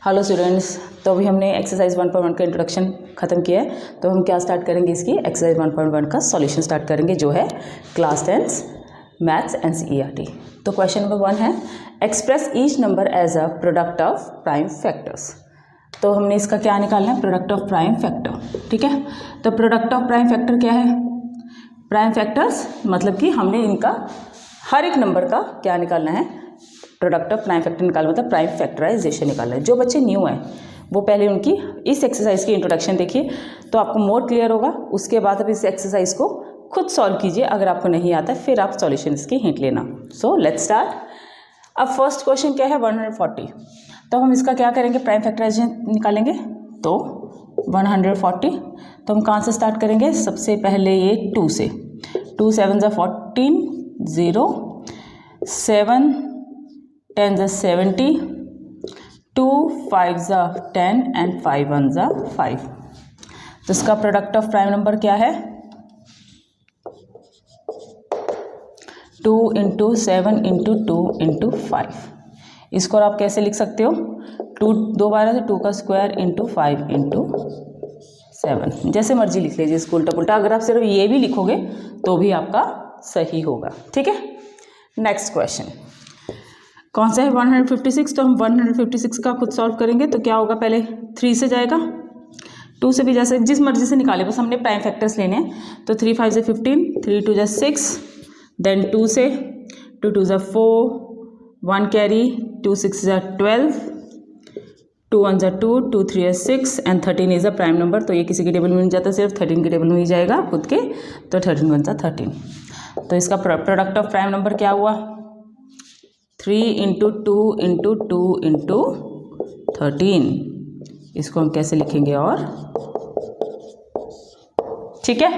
Hello students, तो अभी हमने एक्सरसाइज 1.1 का इंट्रोडक्शन खत्म किया है। तो हम क्या स्टार्ट करेंगे, इसकी एक्सरसाइज 1.1 का सॉल्यूशन स्टार्ट करेंगे, जो है क्लास 10 मैथ्स NCERT। तो क्वेश्चन नंबर 1 है, express each number as a product of prime factors. तो हमने इसका क्या निकालना है, प्रोडक्ट ऑफ प्राइम फैक्टर। ठीक है, तो प्रोडक्ट ऑफ प्राइम फैक्टर क्या है, प्राइम फैक्टर्स मतलब कि हमने इनका हर एक नंबर का क्या निकालना है, प्रोडक्ट ऑफ प्राइम फैक्टर निकालना, मतलब प्राइम फैक्टराइजेशन निकालना है। जो बच्चे न्यू हैं वो पहले उनकी इस एक्सरसाइज की इंट्रोडक्शन देखिए, तो आपको मोर क्लियर होगा। उसके बाद आप इस एक्सरसाइज को खुद सॉल्व कीजिए, अगर आपको नहीं आता फिर आप सॉल्यूशन इसकी हिंट लेना। So let's start. अब फर्स्ट क्वेश्चन क्या है, 140। तो हम इसका क्या करेंगे, प्राइम फैक्टराइजेशन निकालेंगे। तो 140, तो हम कहाँ से स्टार्ट करेंगे, सबसे पहले ये 2 से। 2 7 × 14, 0 7 10 × 70, 2 5 × 10 and 5 1 × 5। तो इसका प्रोडक्ट ऑफ प्राइम नंबर क्या है, 2 × 7 × 2 × 5। इसको आप कैसे लिख सकते हो, 2 2 बार है तो 2 का स्क्वायर × 5 × 7, जैसे मर्जी लिख लीजिए, इसको उल्टा पुल्टा। अगर आप सिर्फ ये भी लिखोगे तो भी आपका सही होगा। ठीक है, नेक्स्ट क्वेश्चन कौन सा है, 156। तो हम 156 का खुद सॉल्व करेंगे। तो क्या होगा, पहले 3 से जाएगा, 2 से भी जैसे जिस मर्जी से निकाले, बस हमने प्राइम फैक्टर्स लेने हैं। तो 3 5 × 15, 3 2 × 6, देन 2 से 2 2 × 4, 1 carry, 2 6 × 12, 2 1 × 2, 2 3 × 6 and 13 is a prime number. तो ये किसी के टेबल में नहीं जाता, सिर्फ 13 के टेबल में ही जाएगा खुद के। तो 13 1 × 13। तो इसका प्रोडक्ट ऑफ प्राइम नंबर क्या हुआ, 3 × 2 × 2 × 13। इसको हम कैसे लिखेंगे, और ठीक है।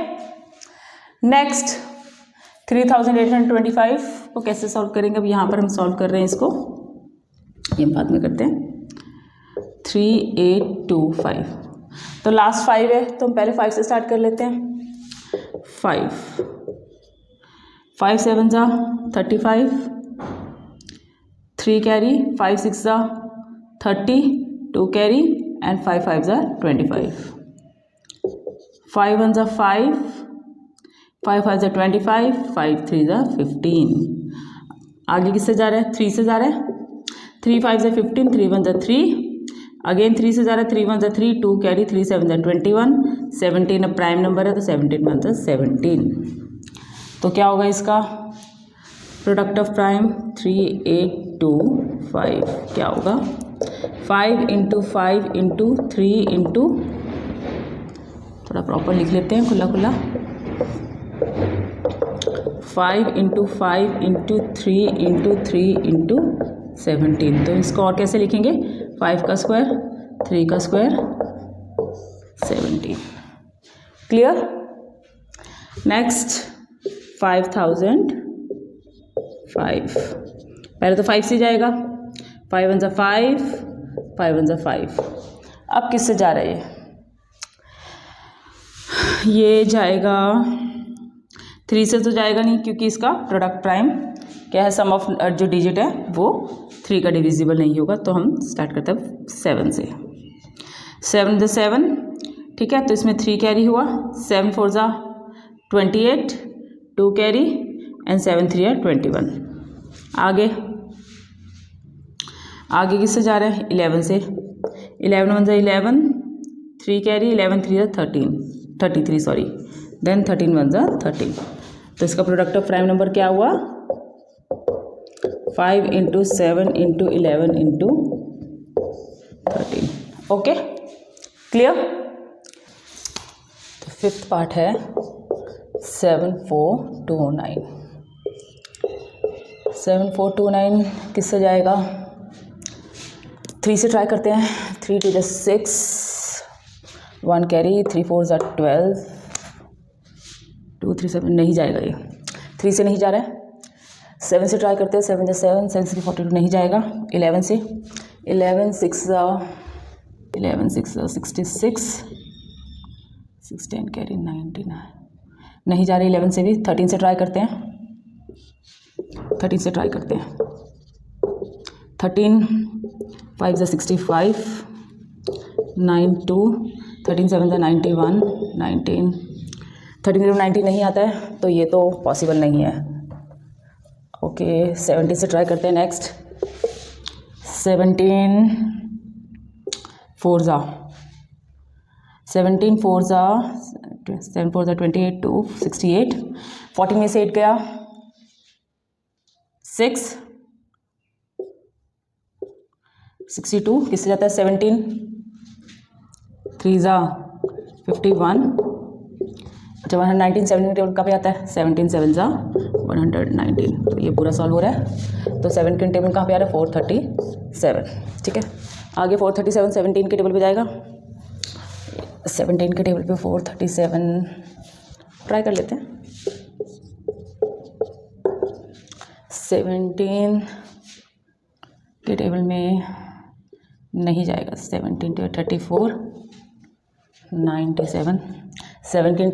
नेक्स्ट 3825 को कैसे सॉल्व करेंगे, अब यहाँ पर हम सॉल्व कर रहे हैं इसको, ये बाद में करते हैं। 3825, तो लास्ट 5 है, तो हम पहले 5 से स्टार्ट कर लेते हैं। 5 5 7 × 35, 3 कैरी, 5 6 × 30, 2 कैरी एंड 5 5 × 25, 5 1 × 5, 5 5 × 25, 5 3 × 15। आगे किससे जा रहा है, 3 से जा रहा है। 3 5 × 15, 3 1 × 3, अगेन 3 से जा रहा है, 3 1 × 3, 2 कैरी, 3 7 × 21, 17 अब प्राइम नंबर है तो 17 1 × 17। तो क्या होगा इसका प्रोडक्ट ऑफ प्राइम, 3825 क्या होगा, 5 × 5 × 3 × थोड़ा प्रॉपर लिख लेते हैं, खुला खुला, 5 × 5 × 3 × 3 × 17। तो इसको और कैसे लिखेंगे, 5 का स्क्वायर, 3 का स्क्वायर, 17। क्लियर। नेक्स्ट 5005, पहले तो 5 से जाएगा, 5 1 × 5, 5 1 × 5। अब किससे जा रहा है, ये जाएगा 3 से तो जाएगा नहीं, क्योंकि इसका प्रोडक्ट प्राइम क्या है, सम ऑफ जो डिजिट है वो 3 का डिविजिबल नहीं होगा। तो हम स्टार्ट करते हैं 7 से, 7 × 7, ठीक है। तो इसमें 3 कैरी हुआ, 7 4 × 28, 2 कैरी एंड 7 3 × 21। आगे किससे जा रहा है, 11 से, 11 1 × 11, 3 कैरी, 11 3 × 33 सॉरी, देन 13 1 × 13। तो इसका प्रोडक्ट ऑफ प्राइम नंबर क्या हुआ, 5 × 7 × 11 × 13। Okay, clear. तो फिफ्थ पार्ट है 7429। 7429 किससे जाएगा, 3 से ट्राई करते हैं। 3 2 × 6, 1 कैरी, 3 4 × 12, 2 3 7 नहीं जाएगा, ये 3 से नहीं जा रहा है। 7 से ट्राई करते हैं, 7 × 7, 7 3 42 नहीं जाएगा। 11 से, 11 6 × 66, 6 10 कैरी, 99 नहीं जा रही 11 से भी। 13 से ट्राई करते हैं, 13 से ट्राई करते हैं। 13 5 ज़ा 65, 9 2, 13 7 ज़ा 91, 19, 13 90 नहीं आता है तो ये तो पॉसिबल नहीं है। ओके 17 से ट्राई करते हैं नेक्स्ट। 17 4 ज़ा 17 4 ज़ा 7 4 ज़ा 28 2 68, 14 में से 8 गया 6, 62 किससे जाता है 17, 3 ज़ा 51, अच्छा 119 17 टेबल कहाँ पे आता है 17 7 ज़ा 119, तो ये पूरा सॉल्व हो रहा है। तो 7 के टेबल कहाँ पे आ रहा है 437, ठीक है। आगे 437 17 के टेबल पे जाएगा, 17 के टेबल पे 437 ट्राई कर लेते हैं। 17 के टेबल में नहीं जाएगा, 17 to 34 97, 7 के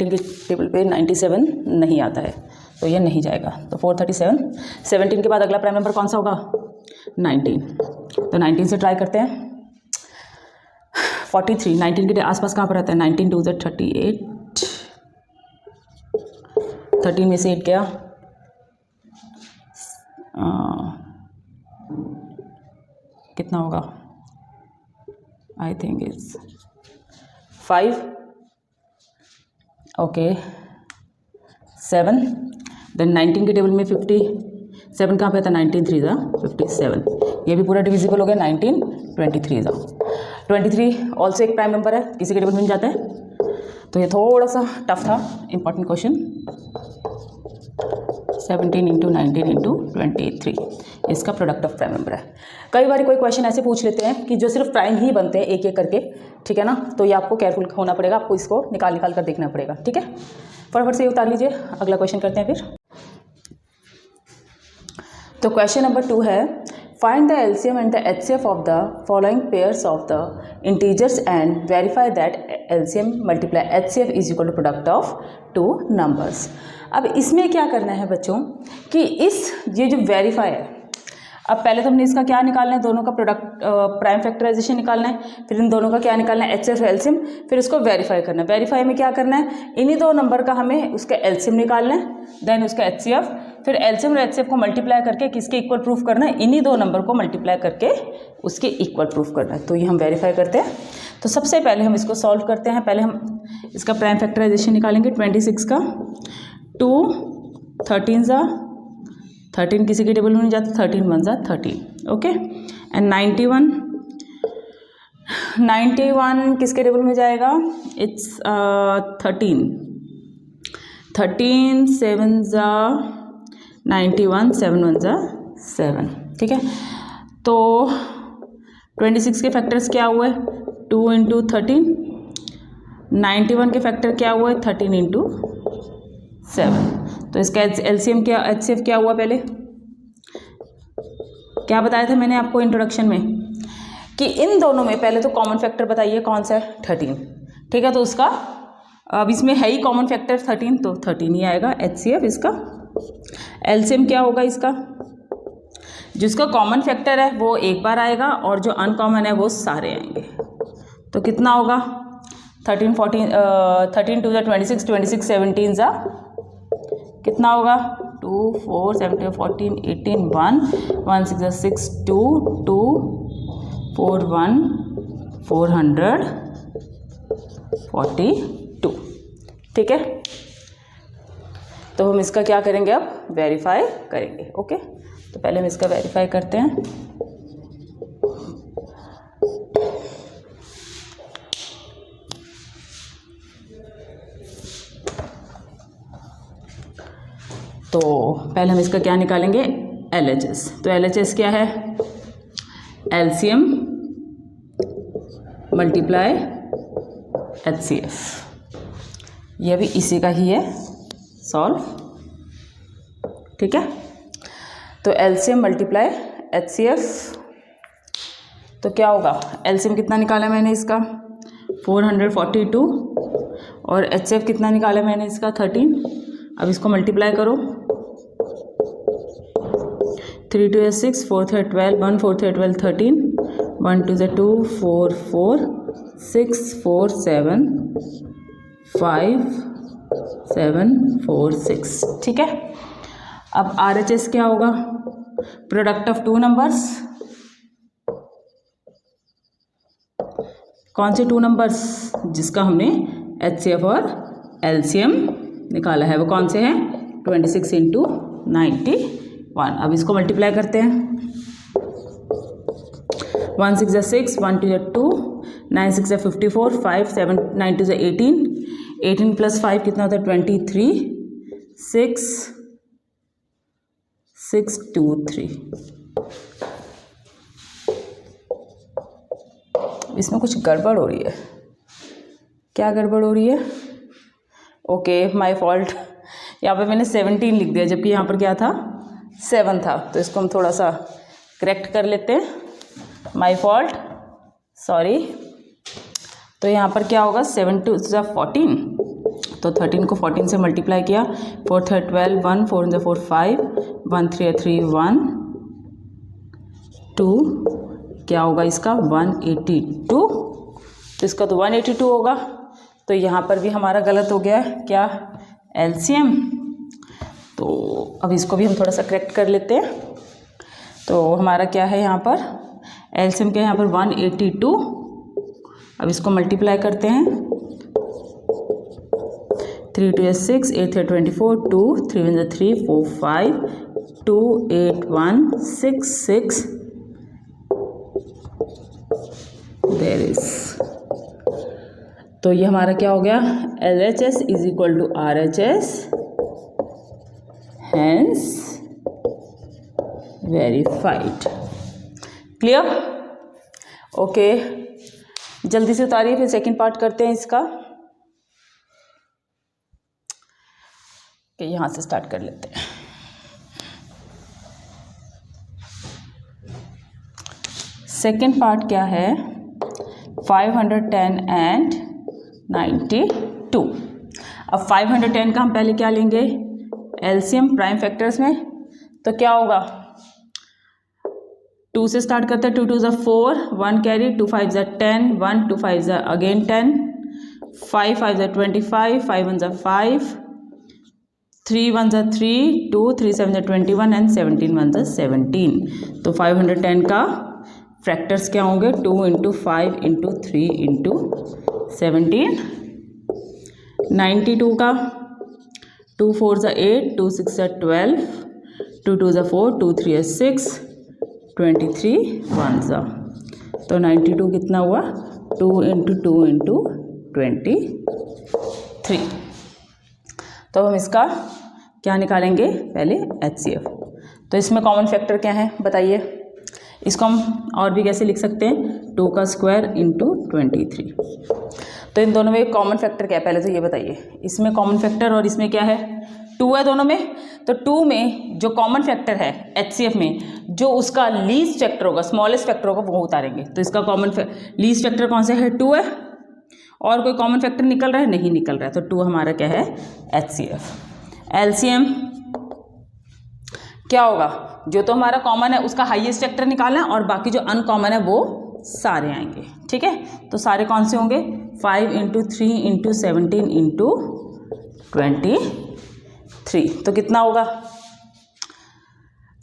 टेबल पे 97 नहीं आता है तो ये नहीं जाएगा, तो 437। 17 के बाद अगला प्राइम नंबर कौन सा होगा 19, तो 19 से ट्राई करते हैं। 43 19 के आसपास कहाँ पर रहता है 19 2 ज़ा 38, 13 में से 8 गया, कितना होगा I think it's 5, okay 7, then 19 के टेबल में 57 कहाँ पे आता है 19 3 ज़ा 57, ये भी पूरा डिविजिबल हो गया 19 23 ज़ा 23 ऑल्सो एक प्राइम नंबर है, किसी के टेबल में जाता है, तो ये थोड़ा सा टफ था, इंपॉर्टेंट क्वेश्चन। 17 इंटू 19 इंटू 23 इसका प्रोडक्ट ऑफ प्राइम नंबर है। कई बार कोई क्वेश्चन ऐसे पूछ लेते हैं कि जो सिर्फ प्राइम ही बनते हैं एक एक करके, ठीक है ना, तो ये आपको केयरफुल होना पड़ेगा, आपको इसको निकाल कर देखना पड़ेगा, ठीक है। फटाफट से ये उतार लीजिए, अगला क्वेश्चन करते हैं फिर। तो क्वेश्चन नंबर 2 है, find the LCM and the HCF of the following pairs of the integers and verify that LCM multiply HCF is equal to product of 2 numbers. अब इसमें क्या करना है बच्चों कि ये जो वेरीफाई है, अब पहले तो हमने इसका क्या निकालना है, दोनों का प्रोडक्ट प्राइम फैक्टराइजेशन निकालना है, फिर इन दोनों का क्या निकालना है एचसीएफ एलसीएम, फिर उसको वेरीफाई करना है। वेरीफाई में क्या करना है, इन्हीं दो नंबर का हमें उसका एलसीएम निकालना है, देन उसका एचसीएफ, फिर एलसीएम और एचसीएफ को मल्टीप्लाई करके किसके इक्वल प्रूफ करना है, इन्हीं दो नंबर को मल्टीप्लाई करके उसके इक्वल प्रूफ करना है। तो ये हम वेरीफाई करते हैं। तो सबसे पहले हम इसको सॉल्व करते हैं। पहले हम इसका प्राइम फैक्टराइजेशन निकालेंगे 26 का, 2 13 ज़ा 13 किसी के टेबल में नहीं जाता, 13 1 ज़ा 13, ओके। एंड 91 किसके टेबल में जाएगा, इट्स 13 7 ज़ा 91, 7 1 ज़ा 7, ठीक है। तो 26 के फैक्टर्स क्या हुए 2 इंटू 13, 91 के फैक्टर क्या हुए 13 इंटू 7। तो इसका एलसीएम क्या एचसीएफ क्या हुआ, पहले क्या बताया था मैंने आपको इंट्रोडक्शन में कि इन दोनों में पहले तो कॉमन फैक्टर बताइए कौन सा है 13, ठीक है। तो उसका अब इसमें है ही कॉमन फैक्टर 13, तो 13 ही आएगा एचसीएफ इसका। एलसीएम क्या होगा इसका, जिसका कॉमन फैक्टर है वो एक बार आएगा और जो अनकॉमन है वो सारे आएंगे। तो कितना होगा 13 14 13 2 ज़ा 26, 26 17 ज़ा कितना होगा 2 4 17 14 18 1 1 6 ज़ा 6 2 2 4 1 442, ठीक है। तो हम इसका क्या करेंगे अब वेरीफाई करेंगे, ओके। तो पहले हम इसका वेरीफाई करते हैं। तो पहले हम इसका क्या निकालेंगे LHS। तो LHS क्या है, एलसीएम मल्टीप्लाई HCF, यह भी इसी का ही है सॉल्व, ठीक है। तो एलसीएम मल्टीप्लाई HCF, तो क्या होगा एलसीएम कितना निकाला मैंने इसका 442 और HCF कितना निकाला मैंने इसका 13। अब इसको मल्टीप्लाई करो, 3 2 6 4 3 12 1 4 3 12 13 1 2 ज़ा 2, 4 4, 6 4 7 5 7 4 6। ठीक है, अब RHS क्या होगा? Product of two numbers. कौन से टू नंबर्स? जिसका हमने HCF और LCM निकाला है, वो कौन से हैं? 26 इंटू 91। अब इसको मल्टीप्लाई करते हैं। 1 6 ज़ा 6, 1 2 ज़ा 2, 9 6 ज़ा 54, 5 7 9 2 ज़ा 18, 18 प्लस 5 कितना होता है? 23, 6 6 2 3। इसमें कुछ गड़बड़ हो रही है। क्या गड़बड़ हो रही है? Okay, my fault. यहाँ पे मैंने 17 लिख दिया, जबकि यहाँ पर क्या था? 7 था। तो इसको हम थोड़ा सा करेक्ट कर लेते हैं। My fault, sorry. तो यहाँ पर क्या होगा? 7 2 ज़ा 14, तो 13 को 14 से मल्टीप्लाई किया। 4 3 12, 1 4 ज़ा 4 5, 1 3 3 1 2, क्या होगा इसका? 182। तो इसका तो 182 होगा। तो यहाँ पर भी हमारा गलत हो गया है। क्या? LCM। तो अब इसको भी हम थोड़ा सा करेक्ट कर लेते हैं। तो हमारा क्या है यहाँ पर? LCM क्या है यहाँ पर? 182। अब इसको मल्टीप्लाई करते हैं। 3 2 6, 8 3 24, 2 3 1 3 4 5, 2 8 1 6 6। There is. तो ये हमारा क्या हो गया? LHS is equal to RHS, hence verified. Clear? Okay, जल्दी से उतारिए, फिर सेकंड पार्ट करते हैं इसका। यहाँ से स्टार्ट कर लेते हैं। सेकंड पार्ट क्या है? 510 एंड 92। अब 510 का हम पहले क्या लेंगे? LCM प्राइम फैक्टर्स में। तो क्या होगा? 2 से स्टार्ट करते हैं। 2 2 ज़ा 4, 1 कैरी, 2 5 ज़ा 10, 1 2 5 ज़ा अगेन 10, 5 5 ज़ा 25, 5 1 ज़ा 5, 3 1 ज़ा 3, 2 3 7 ज़ा 21 एंड 17 1 ज़ा 17। तो 510 का फैक्टर्स क्या होंगे? 2 इंटू 5 इंटू 3 इंटू 17। 92 का 2 4 ज़ा 8, 2 6 ज़ा 12, 2 2 ज़ा 4, 2 3 ज़ा 6, 23 1 ज़ा। तो 92 कितना हुआ? 2 इंटू 2 इंटू 23। तो हम इसका क्या निकालेंगे? पहले HCF। तो इसमें कॉमन फैक्टर क्या है बताइए? इसको हम और भी कैसे लिख सकते हैं? 2 का स्क्वायर इंटू 23। तो इन दोनों में कॉमन फैक्टर क्या है पहले तो ये बताइए। इसमें कॉमन फैक्टर और इसमें क्या है? 2 है दोनों में। तो 2 में जो कॉमन फैक्टर है HCF में, जो उसका लीस्ट फैक्टर होगा, स्मॉलेस्ट फैक्टर होगा, वो उतारेंगे। तो इसका कॉमन लीस्ट फैक्टर कौन सा है? 2 है। और कोई कॉमन फैक्टर निकल रहा है? नहीं निकल रहा है। तो 2 हमारा क्या है? HCF। LCM क्या होगा? जो तो हमारा कॉमन है उसका हाईएस्ट फैक्टर निकालना है और बाकी जो अनकॉमन है वो सारे आएंगे। ठीक है, तो सारे कौन से होंगे? 5 इंटू 3 इंटू 17 इंटू 23। तो कितना होगा?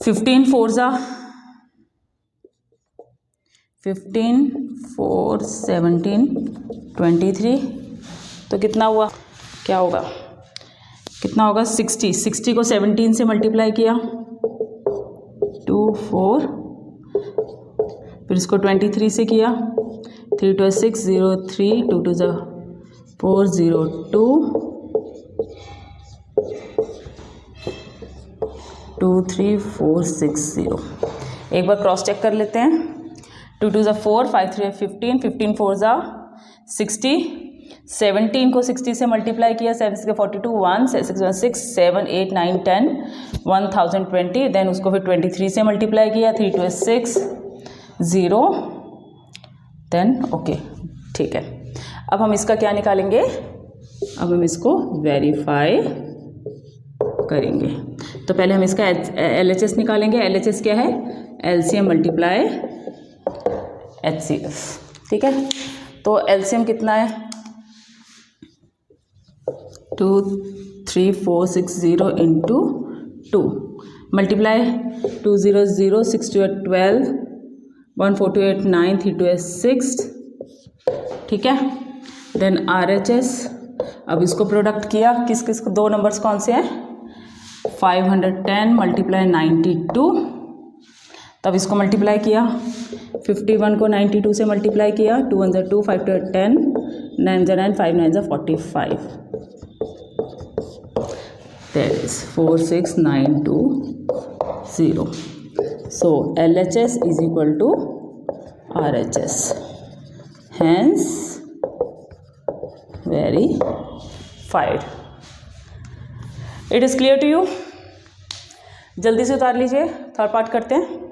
15 4 ज़ा 15 4 17 23। तो कितना हुआ? क्या होगा? कितना होगा? 60। 60 को 17 से मल्टीप्लाई किया, 2 4, फिर इसको 23 से किया, 3 2 6 0 3, 2 2 ज़ा 4 0 2, 2 3 4 6 0। एक बार क्रॉस चेक कर लेते हैं। 2 2 ज़ा 4, 5 3 15, 15 4 ज़ा 60, 17 को 60 से मल्टीप्लाई किया, 7 6 42, 1 6 1 6 7 8 9 10 1020। देन उसको फिर 23 से मल्टीप्लाई किया, 3 2 6 0। देन ओके, ठीक है। अब हम इसका क्या निकालेंगे? अब हम इसको वेरीफाई करेंगे। तो पहले हम इसका LHS निकालेंगे। LHS क्या है? LCM multiply HCF। ठीक है, तो LCM कितना है 23460 इंटू 2 मल्टीप्लाई 2 0 0 6 2 12 1 4 2 8 9 3 2 6। ठीक है, देन RHS। अब इसको प्रोडक्ट किया, किस किस को, दो नंबर्स कौन से हैं 510 मल्टीप्लाई 92। तब इसको मल्टीप्लाई किया 51 को 92 से मल्टीप्लाई किया 2 1 2 5 2 10 9 9 5 9 45 that is 46920. So LHS is equal to RHS, hence verified. It is clear to you? जल्दी से उतार लीजिए, थर्ड पार्ट करते हैं।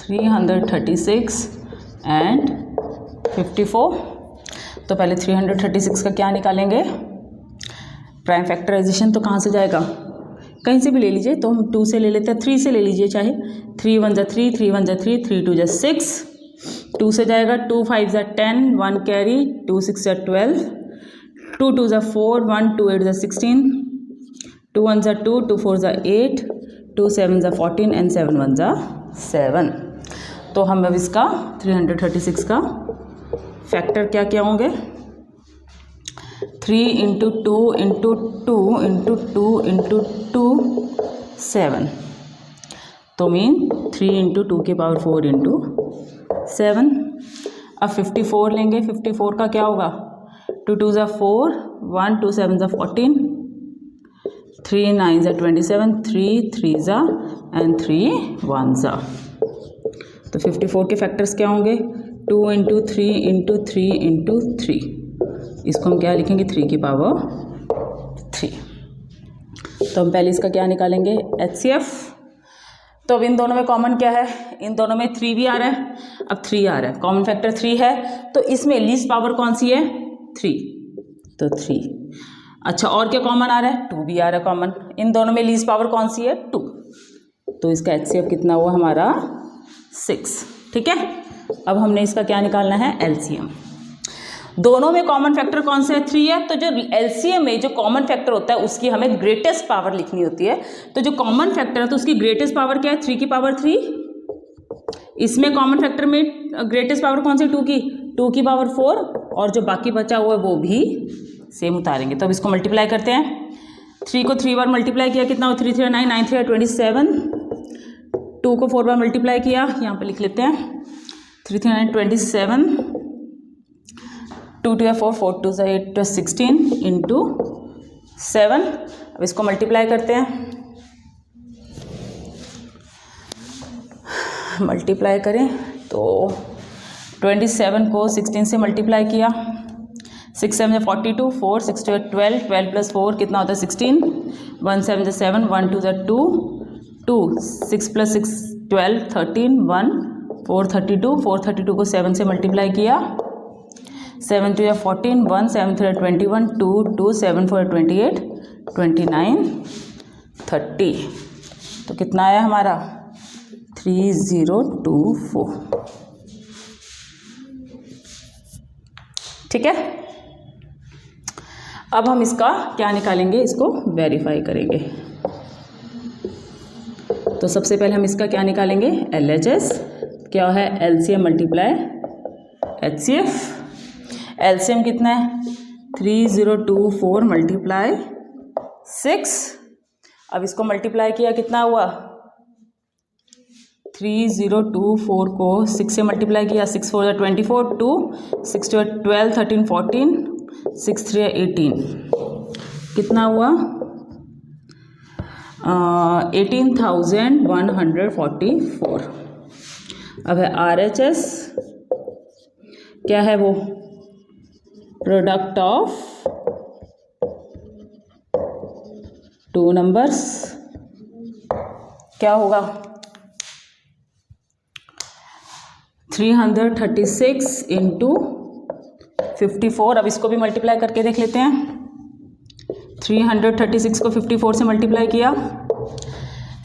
$336 and 54। तो पहले 336 का क्या निकालेंगे, प्राइम फैक्टराइजेशन तो कहाँ से जाएगा, कहीं से भी ले लीजिए, तो हम 2 से ले लेते हैं, 3 से ले लीजिए चाहे, 3 1 3 3 1 3 3 2 6, 2 से जाएगा 2 5 10 1 कैरी 2 6 12 2 2 4 1 2 8 16 2 1 2 2 4 8 2 7 14 and 7 1 7। तो हम अब इसका 336 का फैक्टर क्या क्या होंगे, 3 इंटू 2 इंटू 2 इंटू 2 इंटू 2 7, तो मीन 3 इंटू 2 की पावर 4 इंटू 7। अब 54 लेंगे, 54 का क्या होगा, 2 2 4 1 2 7 14 3 9 27 3 3 and 3 1। तो 54 के फैक्टर्स क्या होंगे, 2 इंटू 3 इंटू 3 इंटू 3, इसको हम क्या लिखेंगे 3 की पावर 3। तो हम पहले इसका क्या निकालेंगे HCF। तो अब इन दोनों में कॉमन क्या है, इन दोनों में 3 भी आ रहा है, अब 3 आ रहा है, कॉमन फैक्टर 3 है, तो इसमें लीस्ट पावर कौन सी है 3, तो 3। अच्छा, और क्या कॉमन आ रहा है, 2 भी आ रहा है कॉमन, इन दोनों में लीस्ट पावर कौन सी है 2, तो इसका HCF कितना हुआ हमारा 6। ठीक है, अब हमने इसका क्या निकालना है LCM। दोनों में कॉमन फैक्टर कौन सा है 3 है, तो जो LCM में जो कॉमन फैक्टर होता है उसकी हमें ग्रेटेस्ट पावर लिखनी होती है, तो जो कॉमन फैक्टर है तो उसकी ग्रेटेस्ट पावर क्या है 3 की पावर 3। इसमें कॉमन फैक्टर में ग्रेटेस्ट पावर कौन सी 2 की पावर 4, और जो बाकी बचा हुआ है वो भी सेम उतारेंगे। तो अब इसको मल्टीप्लाई करते हैं, 3 को 3 बार मल्टीप्लाई किया कितना हो 3 3 9 9 3 27, 2 को 4 बार मल्टीप्लाई किया, यहाँ पे लिख लेते हैं 3 3 9 27, 2 2 4 4 2 8 16 इंटू 7। अब इसको मल्टीप्लाई करते हैं, मल्टीप्लाई करें तो 27 को 16 से मल्टीप्लाई किया, 6 7 42 4 6 2 12 12 प्लस 4 कितना होता है 16, 1 7 7 1 2 2 2 6 प्लस 6 12 13 1 4 32 4 32 को 7 से मल्टीप्लाई किया, 7 2 14 1 7 3 21 2 2 7 4 28 29 30, तो कितना आया हमारा 3024। ठीक है, अब हम इसका क्या निकालेंगे, इसको वेरीफाई करेंगे। तो सबसे पहले हम इसका क्या निकालेंगे LHS, क्या है LCM मल्टीप्लाई HCF। LCM कितना है 3024 मल्टीप्लाई 6। अब इसको मल्टीप्लाई किया कितना हुआ 3024 को 6 से मल्टीप्लाई किया, 6 4 24 2 6 2 12 13 14 6 3 18, कितना हुआ 18,144। अब है RHS, क्या है वो प्रोडक्ट ऑफ 2 नंबर्स, क्या होगा 336 इंटू 54। अब इसको भी मल्टीप्लाई करके देख लेते हैं, 336 को 54 से मल्टीप्लाई किया,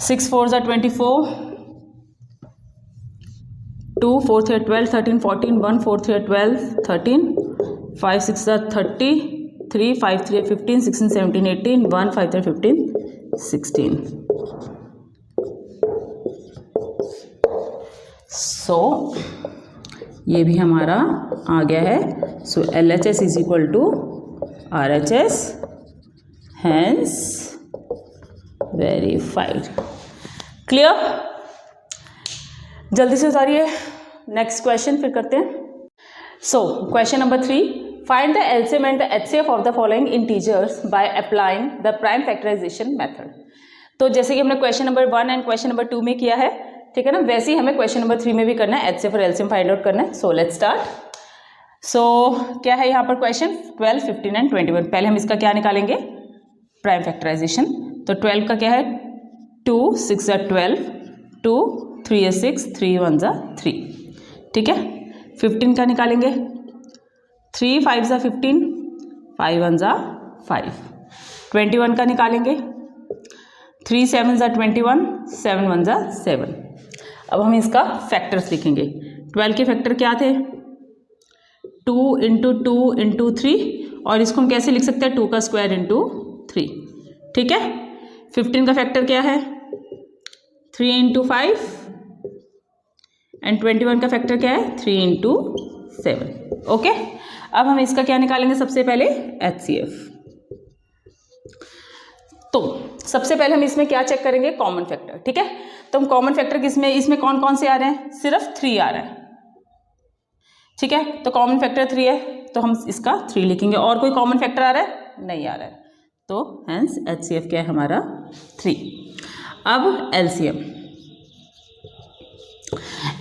6 4 ज़ा 24, 2 4 3 12, 13 14, 1 4 3 12, 13, 5 6 ज़ा 30, 3 5 3 15, 16 17 18, 1 5 3 15, 16. सो ये भी हमारा आ गया है. So LHS is equal to RHS, hence verified. Clear? जल्दी से उतारिए. नेक्स्ट क्वेश्चन फिर करते हैं. So question number 3, find the LCM and the HCF of the following integers by applying the prime factorisation method. तो जैसे कि हमने question number 1 and question number 2 में किया है, ठीक है ना, वैसे ही हमें क्वेश्चन नंबर 3 में भी करना है. HCF और LCM फाइंड आउट करना है. So let's start. सो क्या है यहाँ पर क्वेश्चन? 12, 15 एंड 21. पहले हम इसका क्या निकालेंगे? Prime factorisation. तो 12 का क्या है? 2 6 ज़ा 12, 2 3 ज़ा 6, 3 1 ज़ा 3. ठीक है. 15 का निकालेंगे. 3 5 ज़ा 15, 5 1 ज़ा 5. 21 का निकालेंगे. 3 7 ज़ा 21, 7 1 ज़ा 7. अब हम इसका फैक्टर्स लिखेंगे. 12 के फैक्टर क्या थे? 2 इंटू 2 इंटू 3, और इसको हम कैसे लिख सकते हैं? 2 का स्क्वायर इंटू 3. ठीक है. 15 का फैक्टर क्या है? 3 इंटू 5, एंड 21 का फैक्टर क्या है? 3 इंटू 7. ओके. अब हम इसका क्या निकालेंगे? सबसे पहले HCF. तो सबसे पहले हम इसमें क्या चेक करेंगे? Common factor. ठीक है. तो हम कॉमन फैक्टर किसमें, इसमें कौन कौन से आ रहे हैं? सिर्फ 3 आ रहा है. ठीक है. तो कॉमन फैक्टर 3 है, तो हम इसका 3 लिखेंगे. और कोई कॉमन फैक्टर आ रहा है? नहीं आ रहा है. तो हेंस HCF क्या है हमारा? 3. अब LCM.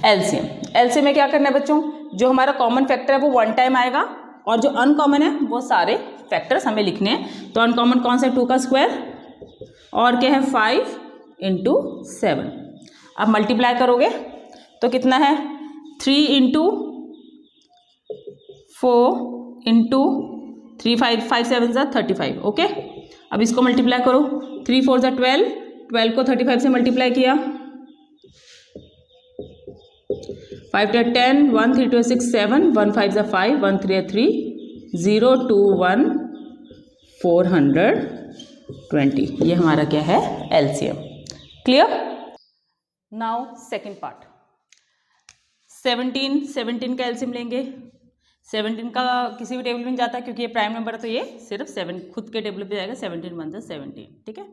LCM में क्या करना है बच्चों? जो हमारा कॉमन फैक्टर है वो 1 टाइम आएगा, और जो अनकॉमन है वो सारे फैक्टर्स हमें लिखने हैं. तो अनकॉमन कौन सा है? 2 का स्क्वायर, और क्या है? 5 इंटू 7. अब मल्टीप्लाई करोगे तो कितना है? 3 इंटू 4 इंटू 3 5 5 7 ज़ा 35. ओके. अब इसको मल्टीप्लाई करो. 3 4 ज़ा 12, 12 को 35 से मल्टीप्लाई किया. 5 2 10, 1 3 2 6 7, 1 5 ज़ा 5, 1 3 3, 0 2 1 420. ये हमारा क्या है? LCM. Clear? Now second part. 17 का LCM लेंगे. 17 का किसी भी टेबल में जाता है, क्योंकि ये प्राइम नंबर है, तो ये सिर्फ 7 खुद के टेबल पे जाएगा. 17 1 ज़ा 17. ठीक है.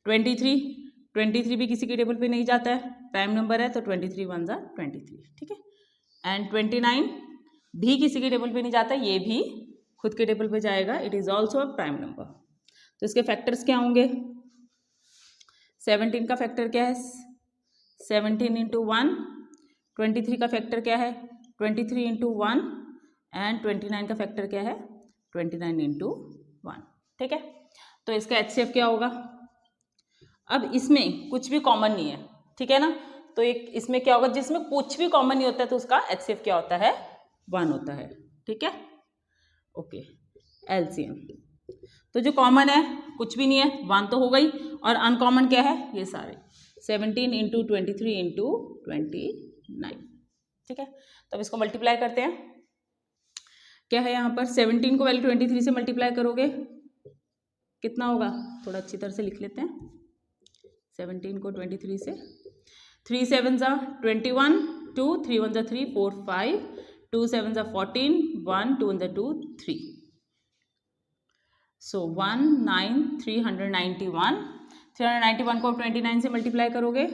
23 भी किसी के टेबल पे नहीं जाता है, प्राइम नंबर है, तो 23 1 ज़ा 23. ठीक है. एंड 29 भी किसी के टेबल पे नहीं जाता, ये भी खुद के टेबल पे जाएगा. It is also a prime number. तो इसके फैक्टर्स क्या होंगे? 17 का फैक्टर क्या है? 17 इंटू 1. 23 का फैक्टर क्या है? 23 इंटू 1. एंड 29 का फैक्टर क्या है? 29 इंटू 1. ठीक है. तो इसका HCF क्या होगा? अब इसमें कुछ भी कॉमन नहीं है, ठीक है ना. तो एक इसमें क्या होगा? जिसमें कुछ भी कॉमन नहीं होता है, तो उसका HCF क्या होता है? 1 होता है. ठीक है. ओके. LCM. तो जो कॉमन है कुछ भी नहीं है, 1 तो हो गई. और अनकॉमन क्या है? ये सारे 17 इंटू 23 इंटू 29. ठीक है. तो अब इसको मल्टीप्लाई करते हैं. क्या है यहाँ पर? 17 को वैल्यू 23 से मल्टीप्लाई करोगे कितना होगा? थोड़ा अच्छी तरह से लिख लेते हैं. 17 को 23 से, 3 7 ज़ा 21, 2 3 1 ज़ा 3, 4 5, 2 7 ज़ा 14, 1 2 1 ज़ा 2, 3. सो 391. 391 को 29 से मल्टीप्लाई करोगे.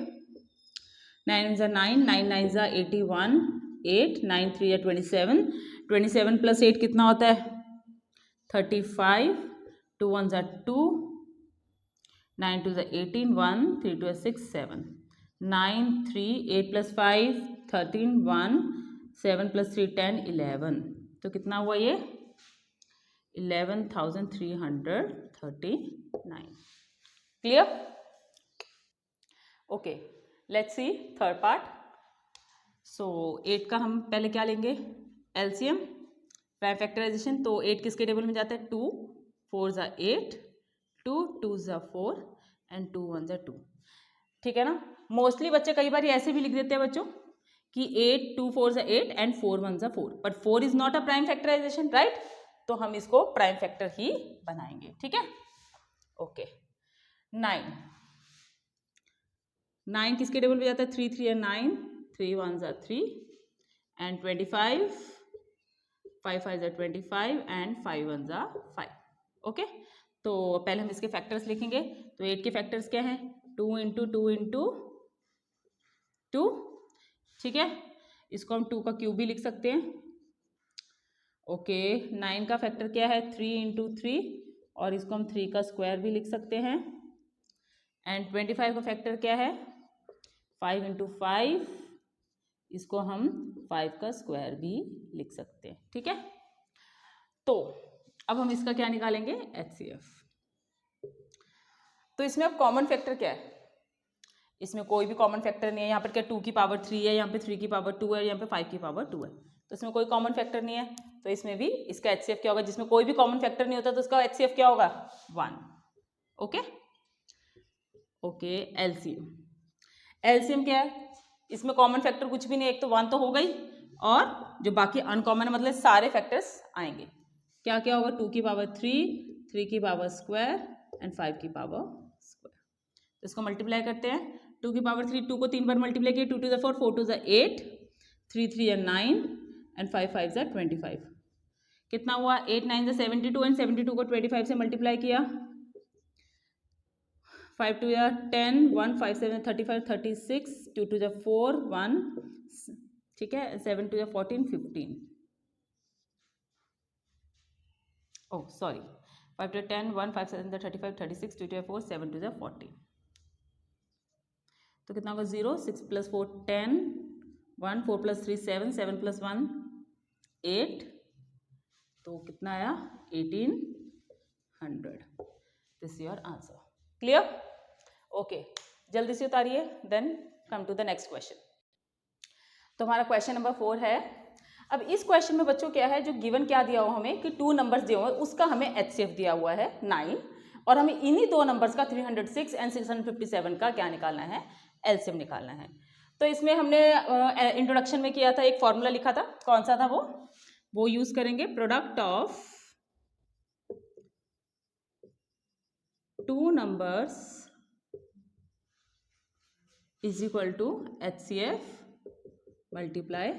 9 ज़ा 9, 9 9 ज़ा 81, 8 9 3 ज़ा 27. 27 प्लस 8 कितना होता है? 35. 2 1 ज़ा 2, 9 2 ज़ा 18, 1 3 2 6 7, 9 3 8 प्लस 5 13, 1 7 प्लस 3 10 11. तो कितना हुआ ये? 11,339. Clear? Okay. Let's see third part. So 8 का हम पहले क्या लेंगे? LCM, prime factorisation. तो 8 किसके टेबल में जाता है? 2 4 ज़ा 8, 2 2 ज़ा 4 एंड 2 1 ज़ा 2, ठीक है ना। मोस्टली बच्चे कई बार ऐसे भी लिख देते हैं बच्चों कि 8 2 4 ज़ा 8 एंड 4 1 ज़ा 4, but 4 is not a prime factorization, right. तो हम इसको प्राइम फैक्टर ही बनाएंगे, ठीक है। ओके, 9 किसके टेबल पे जाता है? 3 3 या 9, 3 1 ज़ा 3 एंड 25, 5 5 ज़ा 25 एंड 5 1 ज़ा 5। ओके, तो पहले हम इसके फैक्टर्स लिखेंगे। तो 8 के फैक्टर्स क्या हैं? 2 इंटू 2 इंटू 2, ठीक है। इसको हम 2 का क्यूब भी लिख सकते हैं। ओके, 9 का फैक्टर क्या है? 3 इंटू 3, और इसको हम 3 का स्क्वायर भी लिख सकते हैं। एंड 25 का फैक्टर क्या है? 5 इंटू 5, इसको हम 5 का स्क्वायर भी लिख सकते हैं, ठीक है। तो अब हम इसका क्या निकालेंगे? HCF। तो इसमें अब कॉमन फैक्टर क्या है? इसमें कोई भी कॉमन फैक्टर नहीं है। यहाँ पर क्या 2 की पावर 3 है, यहाँ पे 3 की पावर 2 है, यहाँ पे 5 की पावर 2 है, तो इसमें कोई कॉमन फैक्टर नहीं है। तो इसमें भी इसका HCF क्या होगा? जिसमें कोई भी कॉमन फैक्टर नहीं होता तो उसका HCF क्या होगा? 1। ओके ओके, एलसीएम क्या है? इसमें कॉमन फैक्टर कुछ भी नहीं है, एक तो 1 तो हो गई, और जो बाकी अनकॉमन है मतलब सारे फैक्टर्स आएंगे। क्या क्या होगा? 2 की पावर 3, 3 की पावर स्क्वायर एंड 5 की पावर स्क्वायर। तो इसको मल्टीप्लाई करते हैं। 2 की पावर 3, 2 को 3 बार मल्टीप्लाई किया, 2 2 ज़ा 4, 4 2 ज़ा 8, 3 3 या 9 एंड 5 5 ज़ा 25। कितना हुआ? 8 9 ज़ा 72 एंड 72 को 25 से मल्टीप्लाई किया, 5 2 या 10, 1 5 7 35 36, 2 2 ज़ा 4 1, ठीक है, 7 2 या 14 15, ओह सॉरी, 5 2 10, 1 5 7 35 36, 2 2 या 4 7 2 या 14। तो कितना होगा? 0, 6 प्लस 4 10, 1 4 प्लस 3 7, 7 प्लस 1 8, तो कितना आया? 1800। This your answer. Clear? Okay, जल्दी से उतारिए, then come to the next question. तो हमारा क्वेश्चन नंबर 4 है। अब इस क्वेश्चन में बच्चों क्या है, जो गिवन क्या दिया हुआ हमें कि 2 नंबर्स दिए हुए हैं, उसका हमें HCF दिया हुआ है 9, और हमें इन्हीं 2 नंबर्स का 306 एंड 657 का क्या निकालना है? एलसीएम निकालना है। तो इसमें हमने इंट्रोडक्शन में किया था, एक फॉर्मूला लिखा था, कौन सा था वो यूज करेंगे। Product of 2 numbers is equal to HCF multiply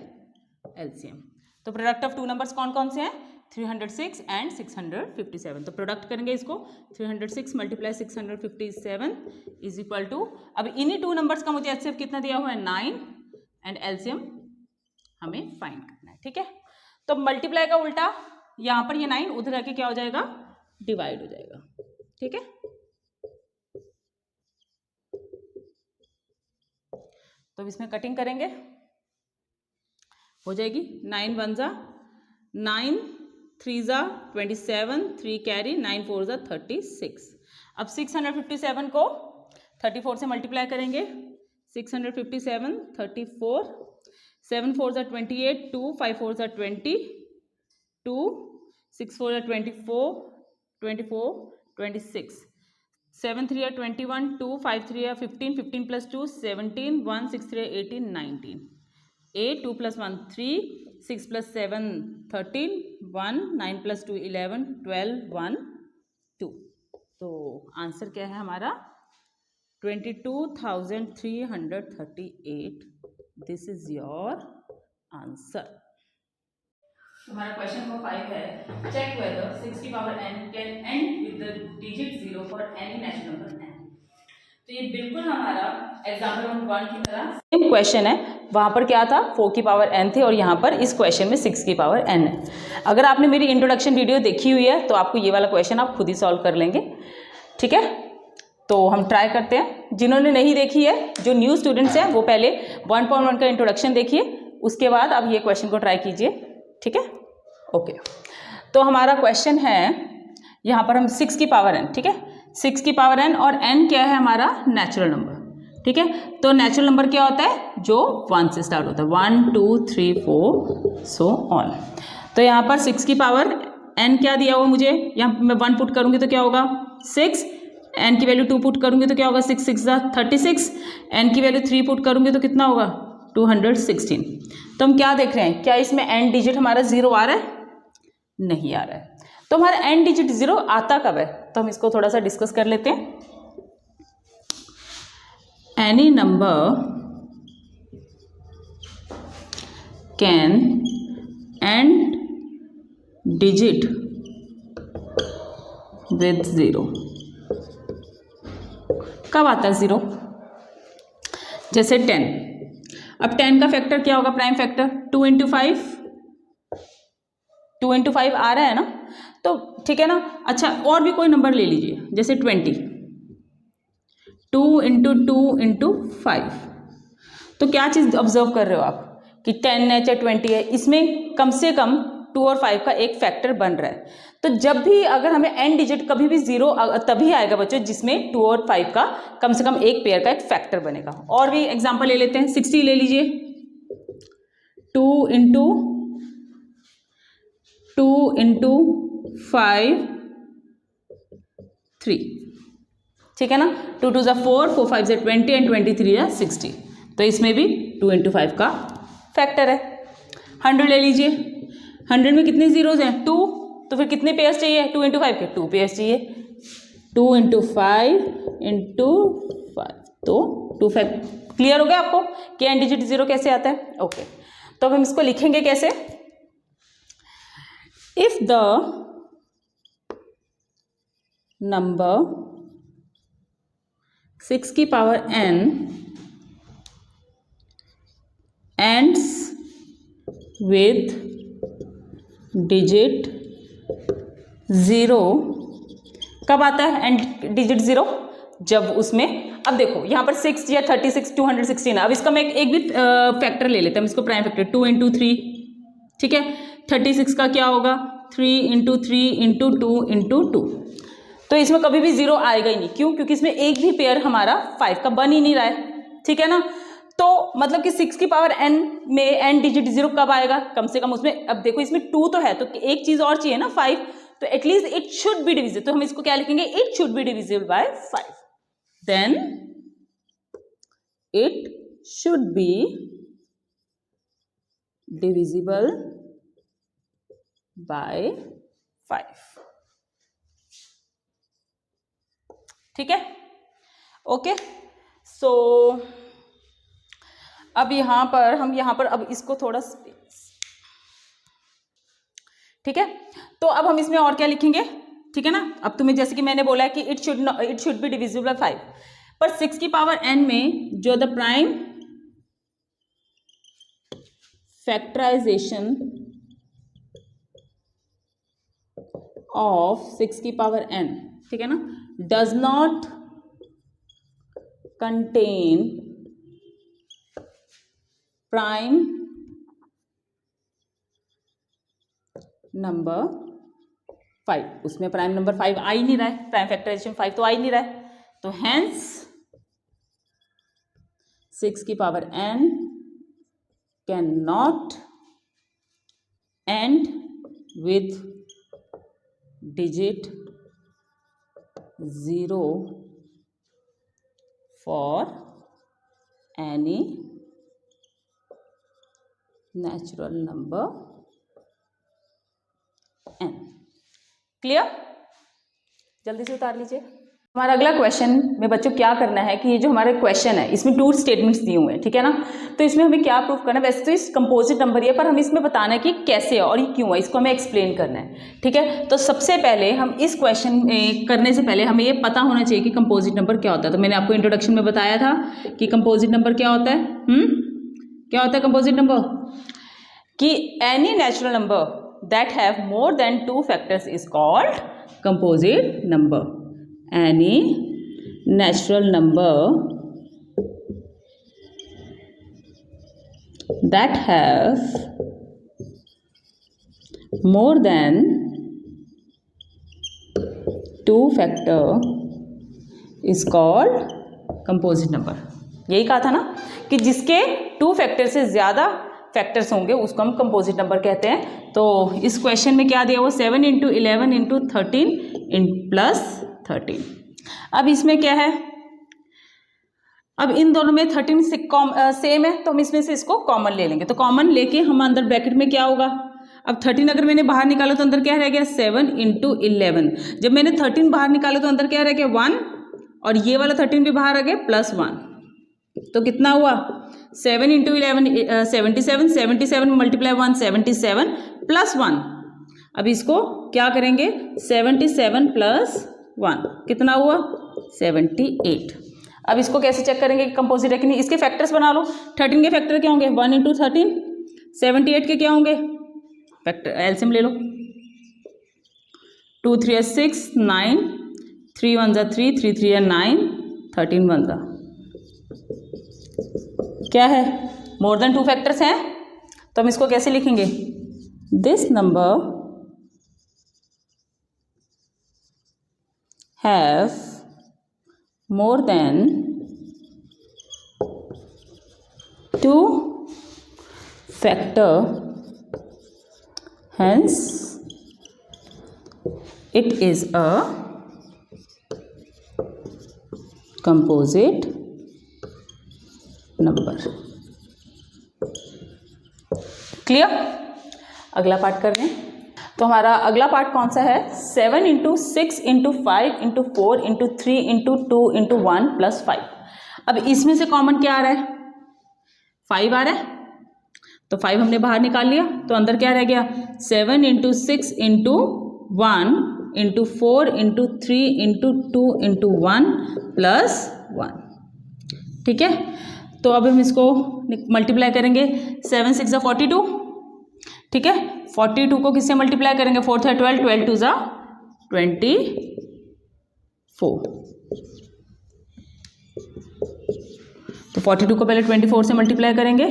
LCM। तो प्रोडक्ट ऑफ 2 नंबर्स कौन कौन से हैं? 306 एंड 657। तो प्रोडक्ट करेंगे इसको, 306 मल्टीप्लाई 657 इज इक्वल टू, अब इन्हीं 2 नंबर्स का मुझे HCF कितना दिया हुआ है? 9, एंड LCM हमें फाइंड करना है, ठीक है। तो मल्टीप्लाई का उल्टा, यहाँ पर ये 9 उधर आके क्या हो जाएगा? डिवाइड हो जाएगा, ठीक है। तो इसमें कटिंग करेंगे, हो जाएगी 9 1 ज़ा 9, 3 ज़ा 27, 3 कैरी, 9 4 ज़ा 36। अब 657 को 34 से मल्टीप्लाई करेंगे, 657 34, 7 4 ज़ा 28, 2 5 4 ज़ा 20, 2 6 4 ज़ा 24, 24 26, 7 3 या 21, 2 5 3 या 15, 15 प्लस 2 17, 1 6 3 18 19, 8 2 प्लस 1 3, 6 प्लस 7 13, 1 9 प्लस 2 11, 12 1 2। तो आंसर क्या है हमारा? 22,338। This is your answer. हमारा क्वेश्चन नंबर 5 है, चेक वेदर 6 की power n can and with the digit 0 for any natural number n। तो ये बिल्कुल हमारा एग्जाम्पल नंबर 1 की तरह सेम क्वेश्चन है। वहाँ पर क्या था? 4 की पावर n थे, और यहाँ पर इस क्वेश्चन में 6 की पावर n है। अगर आपने मेरी इंट्रोडक्शन वीडियो देखी हुई है तो आपको ये वाला क्वेश्चन आप खुद ही सॉल्व कर लेंगे, ठीक है। तो हम ट्राई करते हैं। जिन्होंने नहीं देखी है, जो न्यू स्टूडेंट्स हैं, वो पहले 1.1 का इंट्रोडक्शन देखिए, उसके बाद आप ये क्वेश्चन को ट्राई कीजिए, ठीक है। ओके, तो हमारा क्वेश्चन है, यहाँ पर हम 6 की पावर n, ठीक है, 6 की पावर n, और n क्या है? हमारा नेचुरल नंबर, ठीक है। तो नेचुरल नंबर क्या होता है? जो 1 से स्टार्ट होता है, 1 2 3 4 सो ऑन। तो यहाँ पर 6 की पावर n क्या दिया हुआ मुझे? यहाँ मैं 1 पुट करूँगी तो क्या होगा? 6, n की वैल्यू 2 पुट करूँगी तो क्या होगा 6 6 36, n की वैल्यू 3 पुट करूँगी तो कितना होगा 216। तो हम क्या देख रहे हैं, क्या इसमें n डिजिट हमारा 0 आ रहा है? नहीं आ रहा है। तो हमारा n डिजिट 0 आता कब है? तो हम इसको थोड़ा सा डिस्कस कर लेते हैं। Any number can and digit with 0। कब आता है 0? जैसे 10। अब 10 का फैक्टर क्या होगा? प्राइम फैक्टर 2 इंटू 5, 2 इंटू 5 आ रहा है ना, तो ठीक है ना। अच्छा, और भी कोई नंबर ले लीजिए, जैसे 20, 2 इंटू 2 इंटू 5। तो क्या चीज़ ऑब्जर्व कर रहे हो आप कि 10 है चाहे 20 है, इसमें कम से कम 2 और 5 का एक फैक्टर बन रहा है। तो जब भी अगर हमें n डिजिट कभी भी 0 तभी आएगा बच्चों जिसमें 2 और 5 का कम से कम एक पेयर का एक फैक्टर बनेगा। और भी एग्जांपल ले लेते हैं, 60 ले लीजिए, 2 इंटू 5 3, ठीक है ना। 2 2 4, 4 5 20 एंड 23 60। तो इसमें भी 2 इंटू 5 का फैक्टर है। 100 ले लीजिए, 100 में कितने जीरोज हैं? 2, तो फिर कितने पेयर्स चाहिए? 2 इंटू 5 के 2 पेयर्स चाहिए। 2 इंटू 5 इंटू 5, तो 2 फैक्ट। क्लियर हो गया आपको कि n डिजिट 0 कैसे आता है? ओके, तो अब हम इसको लिखेंगे कैसे? इफ द नंबर 6 की power n ends with digit 0, कब आता है एंड डिजिट 0? जब उसमें, अब देखो यहाँ पर 6 या 36 216 है। अब इसका मैं एक भी फैक्टर ले लेते हैं, इसको प्राइम फैक्टर 2 इंटू 3, ठीक है। 36 का क्या होगा? 3 इंटू 3 इंटू 2 इंटू 2। तो इसमें कभी भी 0 आएगा ही नहीं। क्यों? क्योंकि इसमें एक भी पेयर हमारा 5 का बन ही नहीं रहा है, ठीक है ना। तो मतलब कि 6 की पावर n में n डिजिट 0 कब आएगा? कम से कम उसमें, अब देखो इसमें 2 तो है, तो एक चीज और चाहिए ना 5, तो at least it should be divisible. तो हम इसको क्या लिखेंगे? It should be divisible by 5। Then it should be divisible by 5, ठीक है। ओके, सो अब यहाँ पर अब इसको थोड़ा स्पेस, ठीक है। तो अब हम इसमें और क्या लिखेंगे, ठीक है ना। अब तुम्हें जैसे कि मैंने बोला है कि it should be divisible by 5, पर 6 की पावर n में जो द प्राइम फैक्टराइजेशन ऑफ 6 की पावर n, ठीक है ना, does not contain prime number 5, उसमें प्राइम नंबर 5 आ ही नहीं रहा है, प्राइम फैक्टराइजेशन 5 तो आ ही नहीं रहा है। तो हेंस 6 की power n can not and with digit 0 for any natural number n। Clear? जल्दी से उतार लीजिए। हमारा अगला क्वेश्चन में बच्चों क्या करना है कि ये जो हमारे क्वेश्चन है इसमें 2 स्टेटमेंट्स दिए हुए हैं, ठीक है ना। तो इसमें हमें क्या प्रूफ करना है? वैसे तो इस कंपोजिट नंबर ही है, पर हमें इसमें बताना है कि कैसे है और ये क्यों है, इसको हमें एक्सप्लेन करना है, ठीक है। तो सबसे पहले हम इस क्वेश्चन करने से पहले हमें ये पता होना चाहिए कि कंपोजिट नंबर क्या होता है। तो मैंने आपको इंट्रोडक्शन में बताया था कि कंपोजिट नंबर क्या होता है। क्या होता है कंपोजिट नंबर? कि any natural number that have more than 2 factors is called composite number. Any natural number that have more than 2 factor is called composite number. यही कहा था ना कि जिसके 2 फैक्टर से ज़्यादा फैक्टर्स होंगे उसको हम कंपोजिट नंबर कहते हैं। तो इस क्वेश्चन में क्या दिया हुआ? 7 × 11 × 13 + 13। अब इसमें क्या है, अब इन दोनों में 13 सेम है, तो हम इसमें से इसको कॉमन ले लेंगे। तो कॉमन लेके हम अंदर ब्रैकेट में क्या होगा, अब 13 अगर मैंने बाहर निकाला तो अंदर क्या रह गया 7 × 11। जब मैंने 13 बाहर निकाला तो अंदर क्या रह गया 1, और ये वाला 13 भी बाहर आ गया +1, तो कितना हुआ 7 × 11 77, 77 × 1 77 +1। अब इसको क्या करेंगे 77 + 1 कितना हुआ 78। अब इसको कैसे चेक करेंगे कि कंपोजिट है कि नहीं, इसके फैक्टर्स बना लो। 13 के फैक्टर क्या होंगे 1 × 13, 78 के क्या होंगे फैक्टर एलसीएम ले लो, 2 3 6 9, 3 1 3, 3 3 9, 13 1 क्या है मोर देन 2 फैक्टर्स हैं, तो हम इसको कैसे लिखेंगे, this number have more than 2 factor, hence it is a composite number। Clear. अगला पार्ट कर रहे हैं, तो हमारा अगला पार्ट कौन सा है 7 × 6 × 5 × 4 × 3 × 2 × 1 + 5। अब इसमें से कॉमन क्या आ रहा है 5 आ रहा है, तो 5 हमने बाहर निकाल लिया, तो अंदर क्या रह गया 7 × 6 × 1 × 4 × 3 × 2 × 1 + 1। ठीक है, तो अब हम इसको मल्टीप्लाई करेंगे, 7 6 = 42। ठीक है, 42 को किससे मल्टीप्लाई करेंगे 4 × 12, 12 2 = 24। तो 42 को पहले 24 से मल्टीप्लाई करेंगे,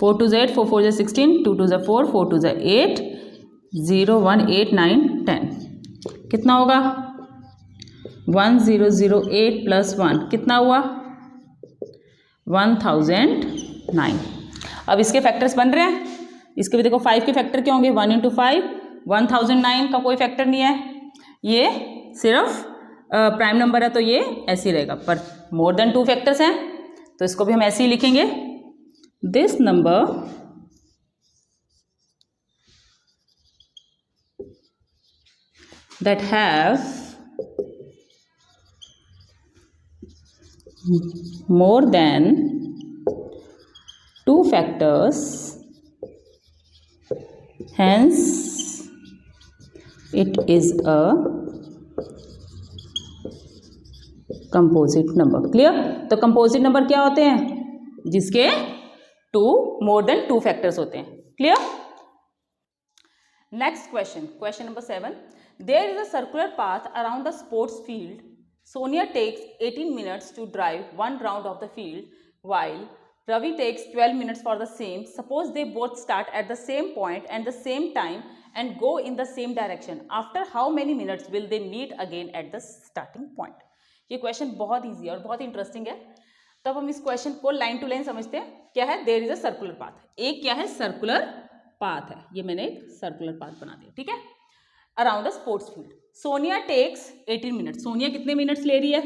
4 2 = 8, 4 4 = 16, 2 2 = 4, 4 2 = 8, 0 1 8 9 10 कितना होगा 1008 + 1 कितना हुआ 1009। अब इसके फैक्टर्स बन रहे हैं, इसके भी देखो 5 के फैक्टर क्या होंगे 1 × 5 1009 का कोई फैक्टर नहीं है, ये सिर्फ प्राइम नंबर है तो ये ऐसे ही रहेगा, पर मोर देन 2 फैक्टर्स हैं तो इसको भी हम ऐसे ही लिखेंगे, this number that have more than 2 factors, hence it is a composite number. Clear. तो कंपोजिट नंबर क्या होते हैं जिसके मोर देन 2 फैक्टर्स होते हैं। Clear. Next question, question number 7, there is a circular path around the sports field, Sonia takes 18 minutes to drive 1 round of the field while Ravi takes 12 minutes for the same. Suppose they both start at the same point and the same time and go in the same direction. After how many minutes will they meet again at the starting point? ये question बहुत easy है और बहुत interesting है। तब हम इस question को लाइन टू लाइन समझते हैं। क्या है, there is a circular path. एक क्या है, सर्कुलर पाथ है। ये मैंने एक सर्कुलर पाथ बना दिया, ठीक है। Around a sports field, Sonia takes 18 minutes. Sonia कितने मिनट्स ले रही है,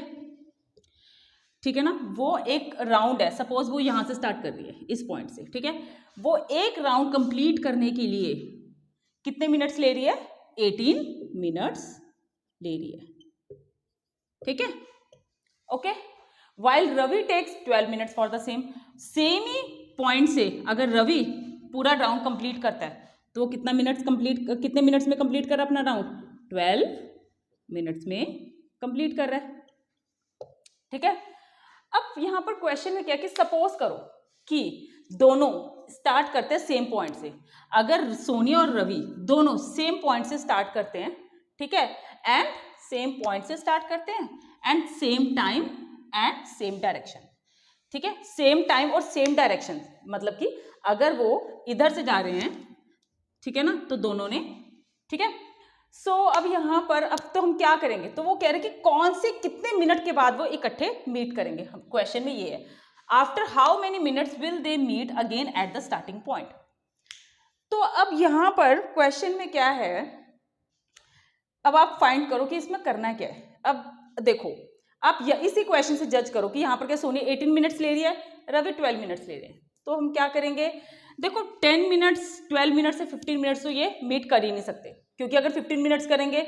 ठीक है ना। वो एक राउंड है, सपोज वो यहाँ से स्टार्ट कर रही है इस पॉइंट से, ठीक है। वो एक राउंड कंप्लीट करने के लिए कितने मिनट्स ले रही है, 18 मिनट्स ले रही है, ठीक है। Okay, while Ravi takes 12 minutes for the same. Same ही पॉइंट से अगर रवि पूरा राउंड कंप्लीट करता है तो वो कितने मिनट्स में कंप्लीट कर रहा है अपना राउंड, 12 मिनट्स में कंप्लीट कर रहा है, ठीक है। अब यहां पर क्वेश्चन में क्या कि सपोज करो कि दोनों स्टार्ट करते हैं सेम पॉइंट से। अगर सोनिया और रवि दोनों सेम पॉइंट से स्टार्ट करते हैं, ठीक है, एंड सेम पॉइंट से स्टार्ट करते हैं and same time and same direction, ठीक है। सेम टाइम और सेम डायरेक्शन मतलब कि अगर वो इधर से जा रहे हैं, ठीक है ना, तो दोनों ने, ठीक है। सो अब यहाँ पर अब तो हम क्या करेंगे, तो वो कह रहे हैं कि कौन से कितने मिनट के बाद वो इकट्ठे मीट करेंगे। क्वेश्चन में ये है, after how many minutes will they meet again at the starting point. तो अब यहाँ पर क्वेश्चन में क्या है, अब आप फाइंड करो कि इसमें करना क्या है। अब देखो आप इसी क्वेश्चन से जज करो कि यहाँ पर क्या सोनिया 18 मिनट्स ले रही है, रवि 12 मिनट्स ले रहे हैं। तो हम क्या करेंगे, देखो 10 मिनट्स 12 मिनट्स से 15 मिनट्स तो ये मीट कर ही नहीं सकते, क्योंकि अगर 15 मिनट्स करेंगे,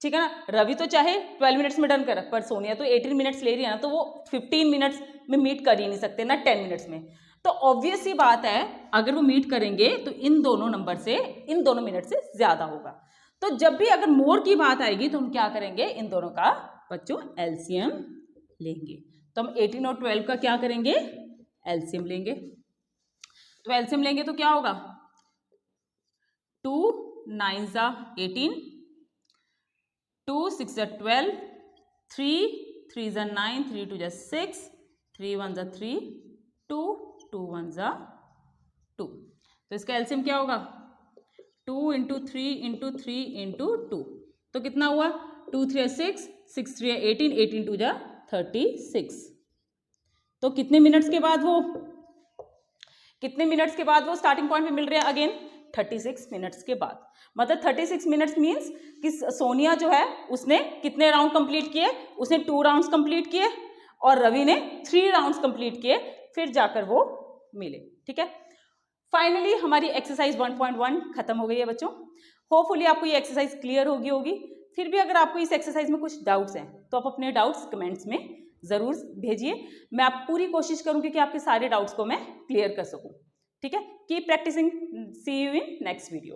ठीक है ना, रवि तो चाहे 12 मिनट्स में डन कर, पर सोनिया तो 18 मिनट्स ले रही है ना, तो वो 15 मिनट्स में मीट कर ही नहीं सकते ना 10 मिनट्स में। तो ऑब्वियस ही बात है अगर वो मीट करेंगे तो इन दोनों नंबर से, इन दोनों मिनट से ज्यादा होगा। तो जब भी अगर मोर की बात आएगी तो हम क्या करेंगे, इन दोनों का बच्चों एलसीएम लेंगे। तो हम 18 और 12 का क्या करेंगे, एलसीएम लेंगे। तो एलसीएम लेंगे तो क्या होगा, 2 9 जा 18, 2 6 जा 12, 3 3 जा 9, 3 2 जा 6, 3 1 जा 3, 2 2 1 जा 2। तो इसका एलसीएम क्या होगा, 2 इंटू 3 इंटू 3 इंटू 2, तो कितना हुआ, 2 3 6, 6 3 18, 18 2 जा 36। तो कितने मिनट्स के बाद वो, कितने मिनट्स के बाद वो स्टार्टिंग पॉइंट पे मिल रहे हैं, अगेन 36 मिनट्स के बाद। मतलब 36 मिनट्स मीन्स कि सोनिया जो है उसने कितने राउंड कंप्लीट किए, उसने 2 राउंड्स कंप्लीट किए और रवि ने 3 राउंड्स कंप्लीट किए, फिर जाकर वो मिले। ठीक है, फाइनली हमारी एक्सरसाइज 1.1 खत्म हो गई है बच्चों। होपफुली आपको ये एक्सरसाइज क्लियर होगी। फिर भी अगर आपको इस एक्सरसाइज में कुछ डाउट्स हैं तो आप अपने डाउट्स कमेंट्स में ज़रूर भेजिए। मैं आप पूरी कोशिश करूंगी कि आपके सारे डाउट्स को मैं क्लियर कर सकूं। ठीक है, keep practising, see you in next video.